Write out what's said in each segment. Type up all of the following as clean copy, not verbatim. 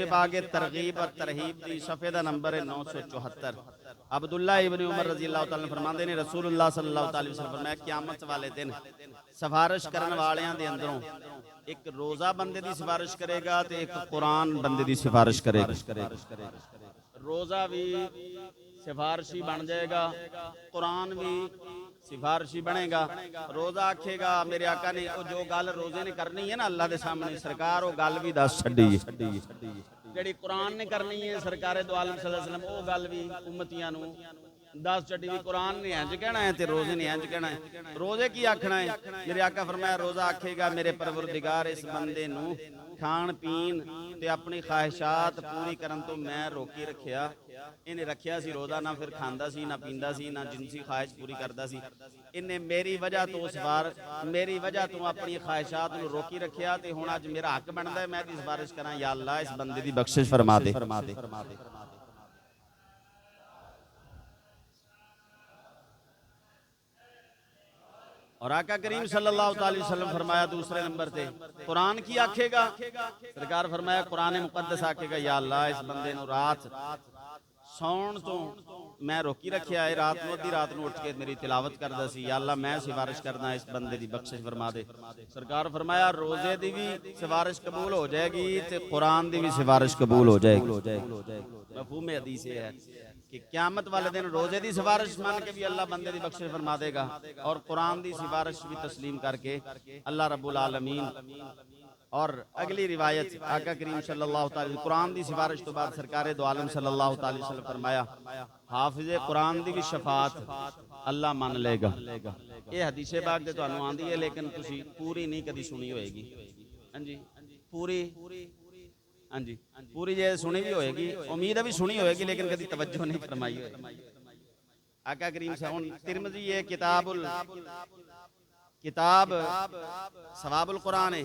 बागे तरगीब और तरहीब दी सफ़े दा नंबर है 974। अब्दुल्ला इब्न उमर रज़ी अल्लाह तआला फरमाते ने रसूलुल्लाह सल्लल्लाहु अलैहि वसल्लम फरमाया क़यामत वाले दिन सिफारिश करने वालियां दे अंदरों एक रोज़ा बंदे दी सिफारिश करेगा ते एक कुरान बंदे दी सिफारिश करेगा। रोज़ा भी सिफारशी बन जाएगा, कुरान भी सिफारशी बनेगा। रोज़ा आखेगा मेरे आका ने वो जो गल रोज़े ने करनी है ना अल्लाह के सामने सरकार वो गल भी दस छड्डी जी कुरान ने करनी है सरकार दो आलम सल्लल्लाहु अलैहि वसल्लम वो गल भी उम्मतियां नूं दस छड्डी भी कुरान ने इंज कहना है ते रोज़े ने इंज कहना है। रोज़े की आखना है मेरे आका फरमाया रोज़ा आखेगा मेरे परवरदिगार इस बंदे नूं खाण पीन ते अपनी ख्वाहिशात पूरी करन तो मैं रोकी रखिया। इन्हें रखिया सी रोज़ा ना फिर खांदा सी ना पींदा सी ना जिनसी ख्वाहिश पूरी करदा सी। इन्हें मेरी वजह तो मेरी वजह तो अपनी ख्वाहिशात नूं रोकी रखिया ते हुण अज मेरा हक बनदा है मैं दी सिफारिश करा या अल्लाह इस बंदे दी बख्शिश फरमा दे। और आका करीम सल्लल्लाहु अलैहि वसल्लम फरमाया दूसरे नंबर पे कुरान की आखेगा सरकार फरमाया कुरान मुकद्दस आखेगा या अल्लाह इस बंदे नूं रात सौण तो मैं रोकी रखिया है रात नूं अद्धी रात नूं उठ के मेरी तिलावत करदा सी या अल्लाह मैं सिफारिश करदा इस बंदे दी बख्शिश फरमा दे। सरकार फरमाया रोजे दी भी सिफारिश कबूल हो जाएगी ते कुरान दी भी सिफारिश कबूल हो जाएगी। मफहूम हदीस है कि क़यामत वाले दिन रोजे की सिफारिश मान के भी अल्लाह बंदे की बख्शिश फरमा देगा और कुरान की सिफारिश भी तस्लीम करके अल्लाह रब्बुल आलमीन। और अगली रिवायत आका करीम सल्लल्लाहु अलैहि वसल्लम कुरान की सिफारिश तो बाद सरकारे दो आलम सल्लल्लाहु अलैहि वसल्लम फरमाया हाफिज़े कुरान की भी शफात अल्लाह मान लेगा। ये हदीसे बाग ते तुहानू आंदी है लेकिन तुसी पूरी नहीं कदी सुनी होएगी। हाँ जी पूरी हाँ जी पूरी जे सुनी भी होएगी उम्मीद है भी सुनी होएगी लेकिन कभी तवज्जो नहीं फरमाई होएगी। आका करीम से हुन तिरमिज़ी ये किताब सवाबुल कुरान है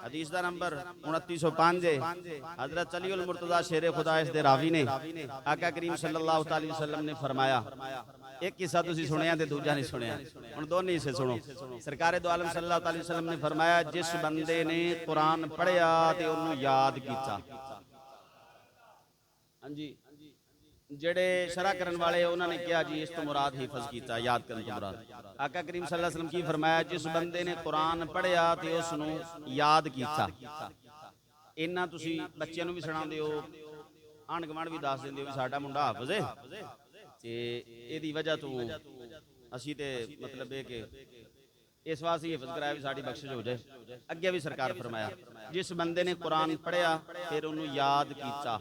हदीस दा नंबर 2905 है। हजरत अलीउल मुर्तज़ा शेर खुदा इस दे रावी ने आका करीम सल्लल्लाहु अलैहि वसल्लम ने फरमाया एक किस्सा तुसी सुनिया ते दूजा नहीं सुनिया हुण दोनों ही से सुनो। सरकारे दो आलम सल्लल्लाहु अलैहि वसल्लम ने फरमाया जिस बंदे ने कुरान पढ़िया ते उन्होंने याद किया। हाँ जी जेड़े शरा करन वाले उन्होंने कहा जी इस तो मुराद हिफज किया याद करने तो मुराद आका करीम सल्लल्लाहु अलैहि वसल्लम की फरमाया जिस बंदे ने कुरान पढ़िया ते उसनू याद किया। इन्ना तुसी बच्चों नूं भी सुणांदे हो आंढ गुआंढ भी दस दिंदे हो साडा मुंडा हाफिज़ है ते इहदी वजह तो असी ते मतलब है कि इस वास्ते हिफज कराया भी साडी बख्शिश हो जाए। अगे भी सरकार फरमाया जिस बंदे ने कुरान पढ़िया फिर उन्होंने याद किया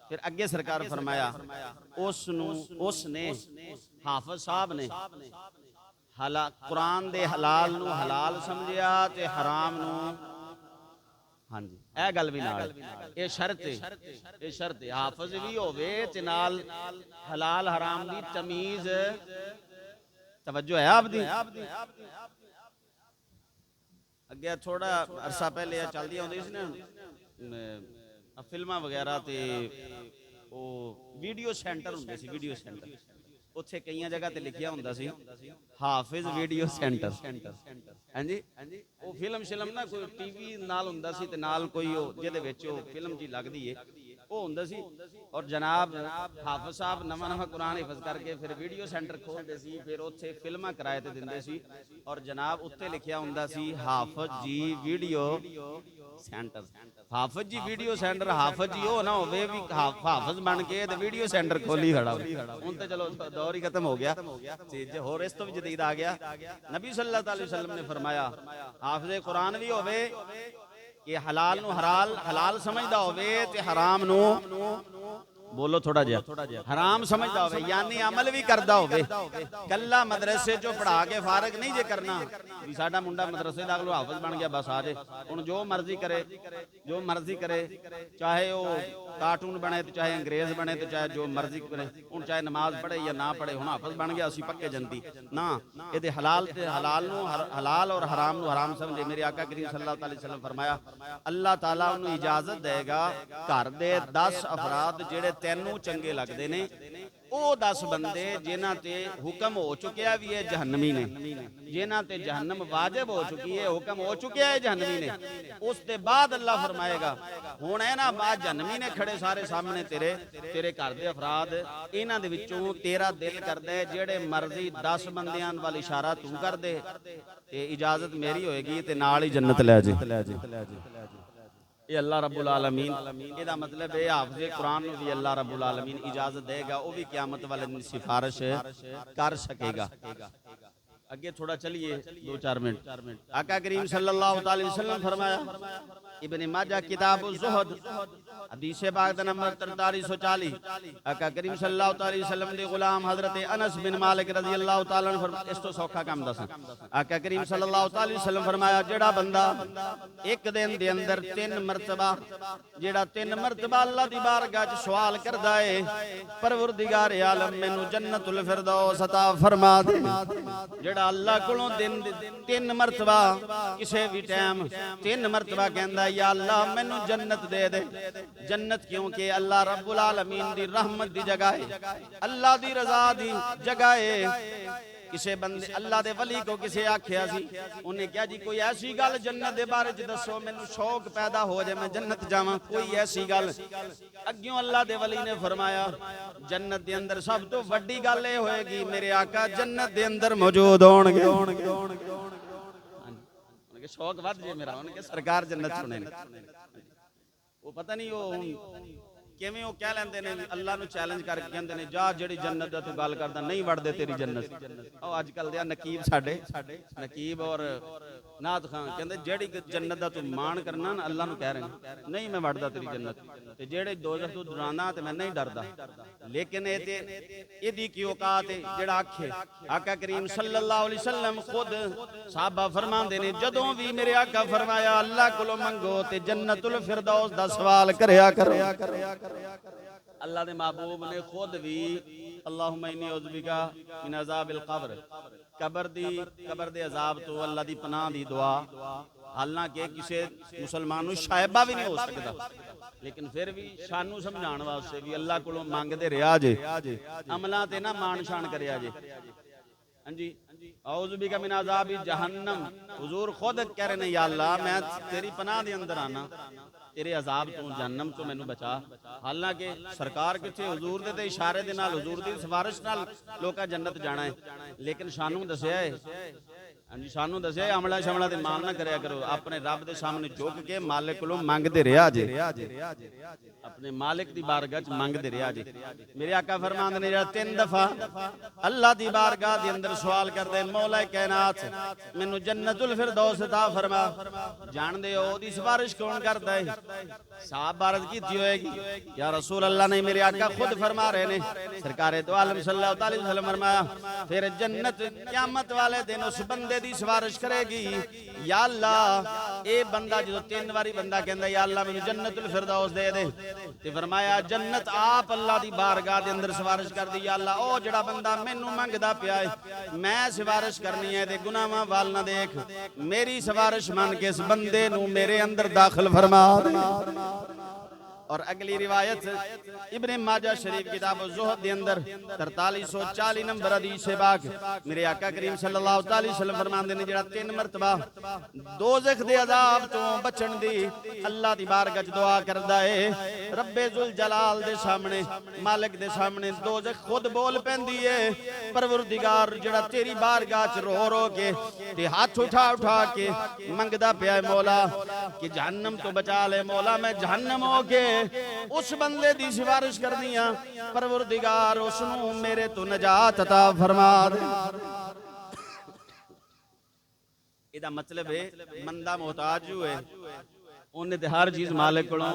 फिर अगे सरकार फरमाया उसने हाफिज साहब ने कुरान दे हलाल नू हलाल समझिया ते हराम नू हाँ जी ए गल भी नाल ये शर्त है हाफिज भी होवे ते नाल हलाल हराम दी तमीज तवज्जो है आपदी। अगे थोड़ा अरसा पहले चलदी आउंदी सी ना फिल्मां वगैरह ते वो वीडियो सेंटर हुंदे सी वीडियो सेंटर उत्थे कई जगह ते लिखिया हुंदा सी हाफिज वीडियो सेंटर। हाँ जी वो फिल्म शिलम ना कोई टीवी नाल हुंदा सी ते नाल कोई जिहदे विच फिल्म जी लगदी है वो हुंदा सी और जनाब हाफिज साहब नवा नवा कुरान हिफज करके फिर वीडियो सेंटर खोलते सी फिर उत्थे फिल्मां किराए ते दिंदे सी और जनाब उत्ते लिखिया हुंदा सी हाफिज जी वीडियो सेंटर। हाफिज जी वीडियो सेंटर हाफिज जी हो ना होवे भी हाफिज बन के ते वीडियो सेंटर खोली खड़ा हुण ते चलो दौर ही खत्म हो गया जे होर इस तो भी जदीद आ गया। नबी सल्लल्लाहु अलैहि वसल्लम ने फरमाया हाफिज कुरान भी होवे कि हलाल नू हलाल समझदा होवे ते हराम नू बोलो थोड़ा जिहा हराम समझदा होवे यानी अमल भी करदा होवे। कल्ला मदरसे चो पढ़ा के फारग नहीं जे करना भी साडा मुंडा मदरसे दा अगलो हाफिज बन गया बस आ जाए हुण जो मर्जी करे चाहे वो कार्टून बने तो चाहे अंग्रेज बने तो चाहे जो मर्जी करे हुण चाहे नमाज पढ़े या ना पढ़े हुण हाफिज बन गया असी पक्के जनती ना ये हलाल नू हलाल और हराम नू हराम समझे। मेरे आका करीम सल्लल्लाहु अलैहि वसल्लम फरमाया अल्लाह ताला उन्हें इजाजत देगा घर दे 10 अफराद जेड़े तैनू चंगे लगते ने ਉਹ 10 ਬੰਦੇ ਜਿਨ੍ਹਾਂ ਤੇ ਹੁਕਮ ਹੋ ਚੁੱਕਿਆ ਵੀ ਹੈ ਜਹੰਨਮੀ ਨੇ, ਜਿਨ੍ਹਾਂ ਤੇ ਜਹੰਨਮ ਵਾਜਿਬ ਹੋ ਚੁੱਕੀ ਹੈ, ਹੁਕਮ ਹੋ ਚੁੱਕਿਆ ਹੈ ਜਹੰਨਮੀ ਨੇ। ਉਸ ਦੇ ਬਾਅਦ ਅੱਲਾਹ ਫਰਮਾਏਗਾ ਹੁਣ ਇਹਨਾਂ ਬਾਅਦ ਜਹੰਨਮੀ ਨੇ ਖੜੇ ਸਾਰੇ ਸਾਹਮਣੇ ਤੇਰੇ ਘਰ ਦੇ ਅਫਰਾਦ, ਇਹਨਾਂ ਦੇ ਵਿੱਚੋਂ ਤੇਰਾ ਦਿਲ ਕਰਦਾ ਹੈ ਜਿਹੜੇ ਮਰਜ਼ੀ 10 ਬੰਦਿਆਂ ਵੱਲ ਇਸ਼ਾਰਾ ਤੂੰ ਕਰ ਦੇ ਤੇ ਇਜਾਜ਼ਤ ਮੇਰੀ ਹੋਏਗੀ ਤੇ ਨਾਲ ਹੀ ਜੰਨਤ ਲੈ ਜੇ। ये अल्लाह रब्बुल आलमीन ਇਹਦਾ ਮਤਲਬ ਇਹ ਹਾਫਿਜ਼ ਕੁਰਾਨ ਨੂੰ ਵੀ ਅੱਲਾਹ रब्बुल आलमीन इजाजत देगा, वो भी क़यामत वाले दिन सिफारिश कर सकेगा। आगे थोड़ा चलिए 2-4 मिनट। आका करीम सल्लल्लाहु अलैहि वसल्लम फरमाया, इब्न माजा किताब ज़ुहद हदीस पाक नंबर 4340, आका करीम सल्लल्लाहु अलैहि वसल्लम दे गुलाम हजरत अनस बिन मालिक रज़ी अल्लाह तआला अन्हु फरमाया, इस तो सौखा काम दस, आका करीम सल्लल्लाहु अलैहि वसल्लम फरमाया जेड़ा बंदा एक दिन दे अंदर 3 मरतबा जेड़ा 3 मरतबा अल्लाह दी बारगाह च सवाल करदा है, परवरदिगार आलम मैनू जन्नतुल फिरदौस अता फरमा दे। जेड़ा अल्लाह कोलों दिन 3 मरतबा किसी भी टाइम 3 मरतबा कहंदा या अल्लाह मैनू जन्नत दे दे। जन्नत क्योंकि अल्लाह रब्बुल आलमीन दी रहमत दी जगह है, अल्लाह दी रजा दी जगह है। किसी बंदे अल्लाह दे वली को किसी आख्या सी, उन्हें क्या जी कोई ऐसी गल जन्नत दे बारे च दसो मैनू शौक पैदा हो जाए मैं जन्नत जावां, कोई ऐसी गल। अग्यों अल्लाह दे वली ने फरमाया जन्नत दे अंदर सब तो वड्डी गल ये होएगी मेरे आका जन्नत दे अंदर मौजूद होणगे। उनके शौक वध जे मेरा, उनके सरकार जन्नत सुने वो पता नहीं वो किवें वो कह लेंदे ने अल्लाह नू चैलेंज करके कहंदे ने जा जेड़ी जन्नत दा तू गल करदा नहीं वड़दे तेरी जन्नत। ओ अजकल दे नकीब साडे नकीब और नाथ खान कहंदे जेड़ी जन्नत दा तू मान करना ना अल्लाह नू कह रहे नहीं मैं वड़दा तेरी जन्नत, ते जेड़े दोज़ख तू डराना ते मैं नहीं डरदा। लेकिन ए ते इहदी की औकात है जेड़ा आखे। आका करीम सल्लल्लाहु अलैहि वसल्लम खुद साहबा फरमांदे ने जदों भी मेरे आका फरमाया अल्लाह कोलों मंगो ते जन्नतुल फिरदौस दा सवाल करया करो। अल्लाह दे महबूब ने खुद भी अल्लाहुम्मा इन्नी औज़ु बिका मिन अज़ाबिल क़ब्र, कब्र दे अजाब तो अल्लाह दी पनाह दी दुआ, हालांकि किसी मुसलमान नू शायबा भी नहीं हो सकता, लेकिन फिर भी सानू समझाने वास्ते भी अल्लाह कोलों मंगदे रहा जे, अमलां ते ना मान शान करया जे। हां जी औज़ु बिका मिन अज़ाबि जहन्नम, हुजूर खुद कह रहे ने या अल्लाह मैं तेरी पनाह दे अंदर आना, तेरे अजाब तो जहन्नम तो मैनू बचा। हालांकि सरकार किथे हुजूर दे इशारे दे नाल हुजूर दी सिफारिश नाल लोका जन्नत जाना है, लेकिन सानू दस्या है हां जी सानू दस्या अमला शमला ते मान ना करया करो, अपने रब दे सामने झुक के मालिक कोलों मंगदे रहा जे, अपने मालिक दी बारगाह च मंगदे रहा जे। मेरे आका फरमांदे ने 3 दफा अल्लाह दी बारगाह दे अंदर सवाल करदे मौला कायनात मैनू जन्नतुल फिरदौस अता फरमा। जानदे हो ओदी सिफारिश कौन करदा है? साहब अर्ज़ कीती होएगी या रसूल अल्लाह ने मेरे आका खुद फरमा रहे ने, सरकारे दो आलम सल्लल्लाहु अलैहि वसल्लम फरमाया फिर जन्नत क़यामत वाले दिन उस बंदे दी सिफारिश करेगी या अल्लाह ए बंदा जो 3 बारी बंदा कहंदा या अल्लाह मैनू जन्नतुल फिरदौस दे दे, ते फरमाया जन्नत आप अल्लाह दी बारगाह दे अंदर सिफारिश कर दी या अल्लाह ओ जेड़ा बंदा मैनू मंगदा पिया है मैं सिफारिश करनी है ते गुनाहां वाल ना देख, मेरी सिफारिश मान के इस बंदे नू मेरे अंदर दाखिल फरमा दे। और अगली रिवायत इब्ने माजा शरीफ किताब ज़ुहद के अंदर 4340 नंबर हदीस से पाक मेरे आका करीम सल्लल्लाहु अलैहि वसल्लम फरमांदे ने जेड़ा 3 मरतबा दोज़ख दे अज़ाब तो बचण दी अल्लाह दी बारगाह च दुआ करदा है, रब्बे जुल जलाल दे सामने मालिक दे सामने दोज़ख खुद बोल पैंदी है परवरदिगार जेड़ा तेरी बारगाह च रो रो के ते हाथ उठा उठा के मंगदा पिया मौला कि जहन्नम तो बचा ले मौला, मैं जहन्नम हो के उस बंदे दी सिफारिश करनी आ परवरदिगार उसनू मेरे तो नजात अता फरमा दे। इदा मतलब है बंदा मोहताज हुए उन्हें ते हर चीज मालिक कोलों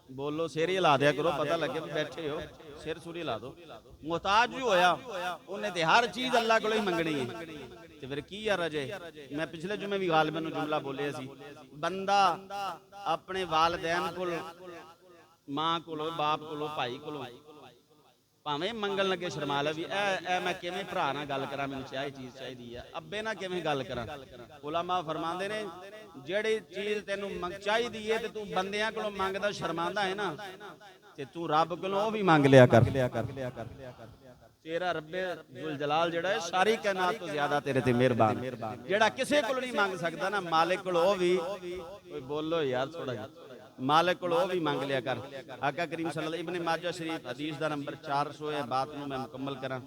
बोलो सिर ही ला दिया करो, पता लगे बैठे हो सिर सूरी ला दो। मोहताज होया उन्हें ते हर चीज अल्लाह कोलों ही मंगनी है, ते फिर की यार अजे मैं पिछले जुमे भी गालिबन नूं जुमला बोलिया सी, बंदा अपने वालदैन कोल मां कोलों बाप कोलों भाई कोलों ਭਾਵੇਂ ਮੰਗਣ ਲੱਗੇ ਸ਼ਰਮਾ ਲੈ ਵੀ ਇਹ ਮੈਂ ਕਿਵੇਂ ਭਰਾ ਨਾਲ ਗੱਲ ਕਰਾਂ, ਮੈਨੂੰ ਚਾਹੀ ਚੀਜ਼ ਚਾਹੀਦੀ ਆ, ਅੱਬੇ ਨਾਲ ਕਿਵੇਂ ਗੱਲ ਕਰਾਂ। ਉਲਾਮਾ ਫਰਮਾਉਂਦੇ ਨੇ ਜਿਹੜੀ ਚੀਜ਼ ਤੈਨੂੰ ਚਾਹੀਦੀ ਏ ਤੇ ਤੂੰ ਬੰਦਿਆਂ ਕੋਲੋਂ ਮੰਗਦਾ ਸ਼ਰਮਾਂਦਾ ਹੈ ਨਾ, ਤੇ ਤੂੰ ਰੱਬ ਕੋਲੋਂ ਉਹ ਵੀ ਮੰਗ ਲਿਆ ਕਰ। ਤੇਰਾ ਰੱਬੇ ਜ਼ੁਲ ਜਲਾਲ ਜਿਹੜਾ ਹੈ ਸਾਰੀ ਕਾਇਨਾਤ ਤੋਂ ਜ਼ਿਆਦਾ ਤੇਰੇ ਤੇ ਮਿਹਰਬਾਨ, ਜਿਹੜਾ ਕਿਸੇ ਕੋਲ ਨਹੀਂ ਮੰਗ ਸਕਦਾ ਨਾ, ਮਾਲਿਕ ਕੋਲ ਉਹ ਵੀ, ਕੋਈ ਬੋਲੋ ਯਾਰ ਥੋੜਾ ਜਿਹਾ, ਮਾਲਿਕ ਕੋਲ ਉਹ ਵੀ ਮੰਗ ਲਿਆ ਕਰ। ਆਕਾ ਕਰੀਮ ਸੱਲੱਲਾਹੁ ਅਲੈहि ਵਸੱਲਮ, ਇਬਨ ਮਾਜਾ ਸ਼ਰੀਫ ਹਦੀਸ ਦਾ ਨੰਬਰ 400 ਹੈ। ਬਾਤ ਨੂੰ ਮੈਂ ਮੁਕੰਮਲ ਕਰਾਂ।